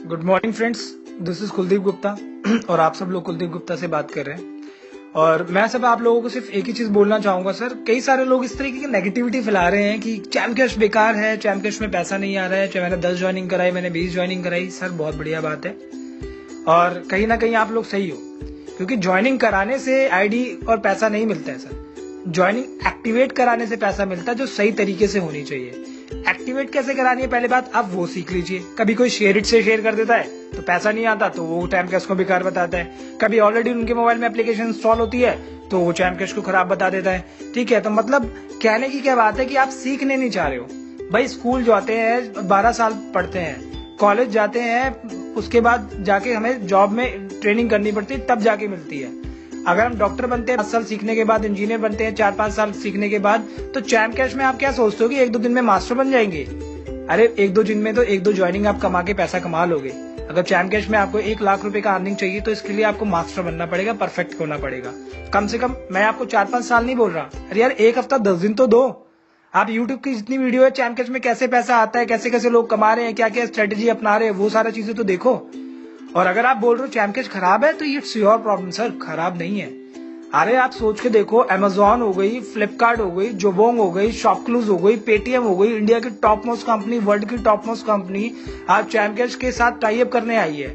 Good morning friends, this is Kuldeep Gupta और आप सब लोग कुलदीप गुप्ता से बात कर रहे हैं। और मैं सब आप लोगों को सिर्फ एक ही चीज बोलना चाहूंगा सर। कई सारे लोग इस तरीके की नेगेटिविटी फैला रहे हैं कि चैमकैश बेकार है, चैमकैश में पैसा नहीं आ रहा है, चाहे मैंने 10 ज्वाइनिंग कराई, मैंने 20 ज्वाइनिंग कराई। सर बहुत बढ़िया बात है और कहीं ना कहीं आप लोग सही हो, क्योंकि ज्वाइनिंग कराने से आईडी और पैसा नहीं मिलता है सर। ज्वाइनिंग एक्टिवेट कराने से पैसा मिलता है, जो सही तरीके से होनी चाहिए। एक्टिवेट कैसे करानी है पहले बात आप वो सीख लीजिए। कभी कोई शेयर इट से शेयर कर देता है तो पैसा नहीं आता, तो वो चैमकैश को बेकार बताता है। कभी ऑलरेडी उनके मोबाइल में एप्लीकेशन इंस्टॉल होती है तो वो चैमकैश को खराब बता देता है। ठीक है, तो मतलब कहने की क्या बात है कि आप सीखने नहीं चाह रहे हो। भाई स्कूल जाते हैं, 12 साल पढ़ते हैं, कॉलेज जाते हैं, उसके बाद जाके हमें जॉब में ट्रेनिंग करनी पड़ती है, तब जाके मिलती है। अगर हम डॉक्टर बनते हैं 5 साल सीखने के बाद, इंजीनियर बनते हैं 4-5 साल सीखने के बाद, तो चैमकैश में आप क्या सोचते हो कि 1-2 दिन में मास्टर बन जाएंगे? अरे 1-2 दिन में तो 1-2 ज्वाइनिंग आप कमा के पैसा कमा लोगे। अगर चैमकैश में आपको 1 लाख रुपए का अर्निंग चाहिए तो इसके लिए आपको मास्टर बनना पड़ेगा, परफेक्ट होना पड़ेगा। कम से कम मैं आपको 4-5 साल नहीं बोल रहा। अरे यार 1 हफ्ता 10 दिन तो दो। आप यूट्यूब की जितनी वीडियो है चैमकैश में कैसे पैसा आता है, कैसे कैसे लोग कमा रहे हैं, क्या क्या स्ट्रेटेजी अपना रहे हैं, वो सारा चीजें तो देखो। और अगर आप बोल रहे हो चैमकैश खराब है तो इट्स योर प्रॉब्लम सर, खराब नहीं है। अरे आप सोच के देखो, अमेजोन हो गई, फ्लिपकार्ट हो गई, जोबोंग हो गई, शॉपक्लूज हो गई, पेटीएम हो गई, इंडिया की टॉप मोस्ट कंपनी, वर्ल्ड की टॉप मोस्ट कंपनी आज चैमकैश के साथ टाई अप करने आई है।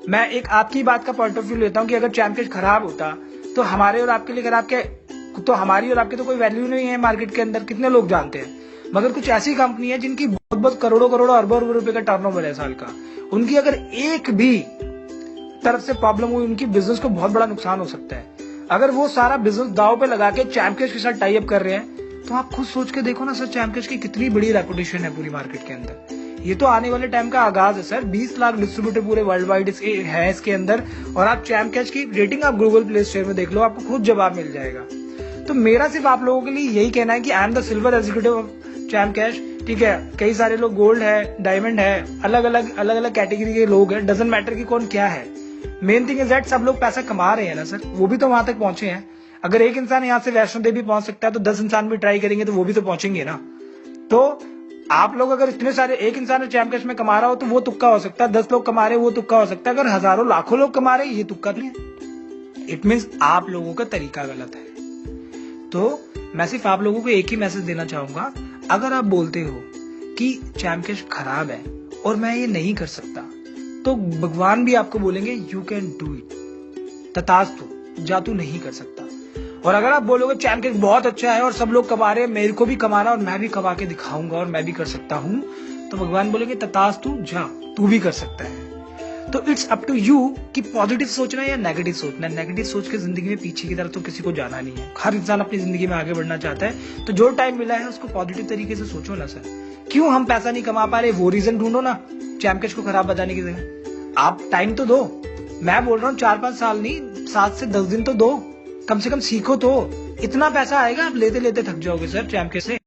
मैं एक आपकी बात का पॉइंट ऑफ व्यू लेता हूँ कि अगर चैमकैश खराब होता तो हमारे और आपके लिए खराब क्या, तो हमारी और आपकी तो कोई वैल्यू नहीं है मार्केट के अंदर, कितने लोग जानते हैं। मगर कुछ ऐसी कंपनी है जिनकी बहुत बहुत करोड़ों करोड़ों अरबों अरबों रुपए का टर्नओवर है साल का, उनकी अगर एक भी तरफ से प्रॉब्लम हुई, उनकी बिजनेस को बहुत बड़ा नुकसान हो सकता है। अगर वो सारा बिजनेस दाव पे लगा के चैमकैश के साथ टाई अप कर रहे हैं तो आप खुद सोच के देखो ना सर, चैमकैश की कितनी बड़ी रेपुटेशन है पूरी मार्केट के अंदर। ये तो आने वाले टाइम का आगाज है सर। 20 लाख डिस्ट्रीब्यूटर पूरे वर्ल्ड वाइड है इसके अंदर, और आप चैमकैश की रेटिंग आप गूगल प्ले स्टोर में देख लो, आपको खुद जवाब मिल जाएगा। तो मेरा सिर्फ आप लोगों के लिए यही कहना है कि I am the silver executive of Chamcash. ठीक है, कई सारे लोग गोल्ड है, डायमंड है, अलग अलग कैटेगरी के लोग हैं, डजंट मैटर कि कौन क्या है। मेन थिंग इज दैट सब लोग पैसा कमा रहे हैं ना सर, वो भी तो वहां तक पहुंचे हैं। अगर एक इंसान यहाँ से वैष्णो देवी पहुंच सकता है तो 10 इंसान भी ट्राई करेंगे तो वो भी तो पहुंचेंगे ना। तो आप लोग अगर इतने सारे, एक इंसान चैमकैश में कमा रहा हो तो वो तुक्का हो सकता है, 10 लोग कमा रहे हैं वो तुक्का हो सकता है, अगर हजारों लाखों लोग कमा रहे हैं ये तुक्का नहीं है। इट मीन्स आप लोगों का तरीका गलत है। तो मैं सिर्फ आप लोगों को एक ही मैसेज देना चाहूंगा, अगर आप बोलते हो कि चैमकैश खराब है और मैं ये नहीं कर सकता, तो भगवान भी आपको बोलेंगे यू कैन डू इट, तथास्तु, जा तू नहीं कर सकता। और अगर आप बोलोगे चैमकैश बहुत अच्छा है और सब लोग कमा रहे हैं, मेरे को भी कमाना और मैं भी कमा के दिखाऊंगा और मैं भी कर सकता हूं, तो भगवान बोलेंगे तथास्तु, जा तू भी कर सकता है। तो इट्स अप टू यू कि पॉजिटिव सोचना है या नेगेटिव सोचना है। नेगेटिव सोच के जिंदगी में पीछे की तरफ तो किसी को जाना नहीं है। हर इंसान अपनी जिंदगी में आगे बढ़ना चाहता है, तो जो टाइम मिला है उसको पॉजिटिव तरीके से सोचो ना सर। क्यों हम पैसा नहीं कमा पा रहे वो रीजन ढूंढो ना, चैमकैश को खराब बताने की जगह। आप टाइम तो दो, मैं बोल रहा हूँ 4-5 साल नहीं, 7 से 10 दिन तो दो, कम से कम सीखो तो। इतना पैसा आएगा आप लेते लेते थक जाओगे सर चैमकैश से।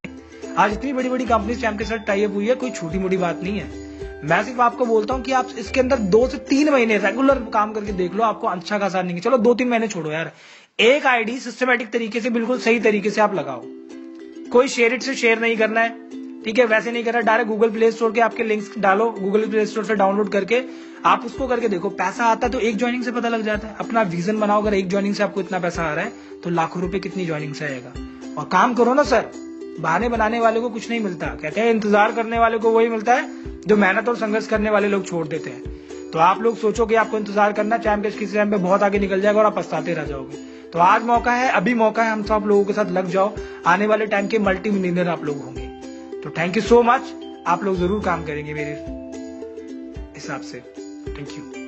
आज इतनी बड़ी बड़ी कंपनी चैमकैश के साथ टाई अप हुई है, कोई छोटी मोटी बात नहीं है। मैं सिर्फ आपको बोलता हूँ कि आप इसके अंदर 2 से 3 महीने रेगुलर काम करके देख लो, आपको अच्छा खासा नहीं, चलो 2-3 महीने छोड़ो यार, एक आईडी सिस्टमेटिक तरीके से, बिल्कुल सही तरीके से आप लगाओ। कोई शेयर इट से शेयर नहीं करना है, ठीक है, वैसे नहीं करना, डायरेक्ट गूगल प्ले स्टोर के आपके लिंक्स डालो, गूगल प्ले स्टोर से डाउनलोड करके आप उसको करके देखो। पैसा आता है तो एक ज्वाइनिंग से पता लग जाता है। अपना विजन बनाओ, अगर एक ज्वाइनिंग से आपको इतना पैसा आ रहा है तो लाखों रुपए कितनी ज्वाइनिंग से आएगा। और काम करो ना सर, बहाने बनाने वाले को कुछ नहीं मिलता। कहते हैं इंतजार करने वाले को वही मिलता है जो मेहनत और संघर्ष करने वाले लोग छोड़ देते हैं। तो आप लोग सोचो कि आपको इंतजार करना, चैमकैश किसी टाइम पे बहुत आगे निकल जाएगा और आप पछताते रह जाओगे। तो आज मौका है, अभी मौका है, हम सब लोगों के साथ लग जाओ, आने वाले टाइम के मल्टी मिलियनर आप लोग होंगे। तो थैंक यू सो मच, आप लोग जरूर काम करेंगे मेरे हिसाब से। Thank you.